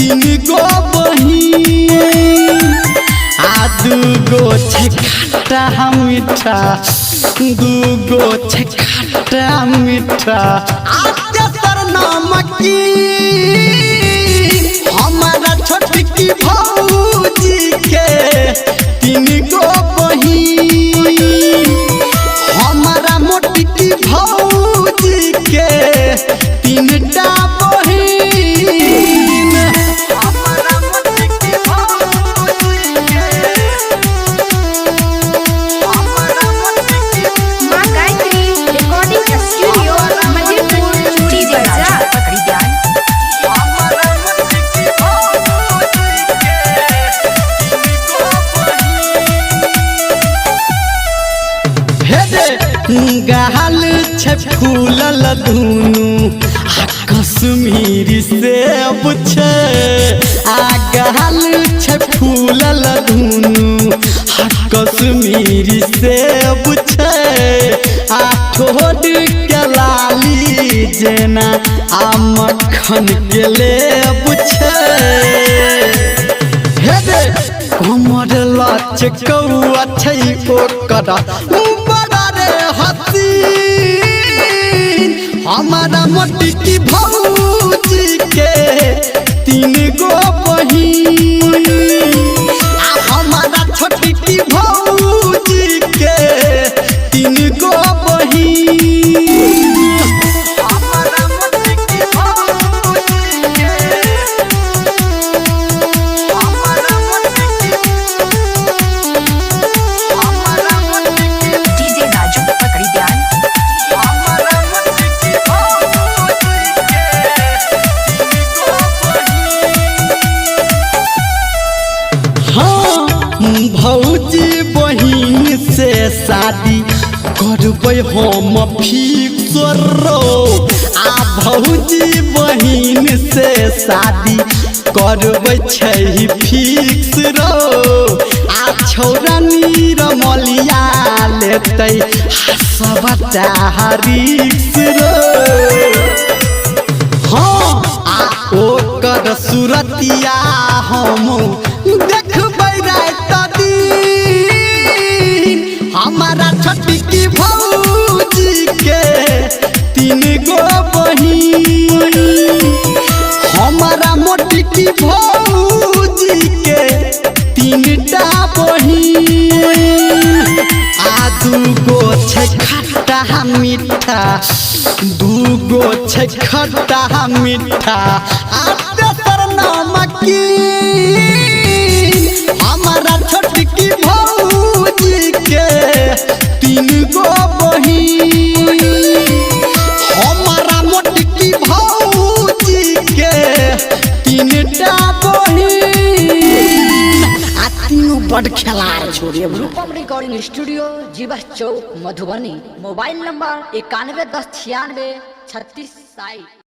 तीन गो बहिन आ दूगो छे खट्टा मीठा दूगो छे खट्टा मीठा तेसर नमकी हमारा छोटकी भौजी के तीन गो बहिन हमारा मोटकी भौजी के तीनटा बहिन हमारा मोटकी भौजी के हमारा मोटकी माँ गायत्री रिकॉर्डिंग स्टूडियो मजेपुर डीजे राजा पकड़ी ध्यान हमारा मोटकी भौजी के तीन गो बहिन गाल छे फूलल धुनु कश्मीरी सेब छे आ गाल छे फूलल धुनु कश्मीरी सेब छे आ ठोड के लाली जेना आ मक्खन के लेब छे हे कमर लच कौआ छै ओकर बड़ा रे हसीन हमारा मोटकी भौजी के तीन गो बहिन आ हमारा छोटकी भौजी के तीन गो बहिन हमारा मोटकी भौजी के हमारा मोटकी डीजे राजू पकड़ी ध्यान हमारा मोटकी भौजी के तीन गो बहिन हाँ भौजी बहिन से शादी करबै हम फिक्स रो आ भौजी बहिन से शादी करबै छै फिक्स रो आ छौरा नीरमलिया लेतै सबटा रिक्स रो हाँ आ ओकर सुरतिया हम देखबै रात दिन हमारा छोटकी भौजी के तीन गो बहिन हमारा मोटकी भौजी के तीनटा बहिन आ दूगो छै खट्टा मीठा दूगो छै खट्टा मीठा आ तेसर नमकी हमारा छोटकी भौजी के तीन गो बहिन हमारा मोटकी भौजी के तीनटा बहिन आ तीनों बड़ खेलाड़ छोड़िए रूपम रिकॉर्डिंग स्टूडियो जीवा चौक मधुबनी मोबाइल नंबर 91109636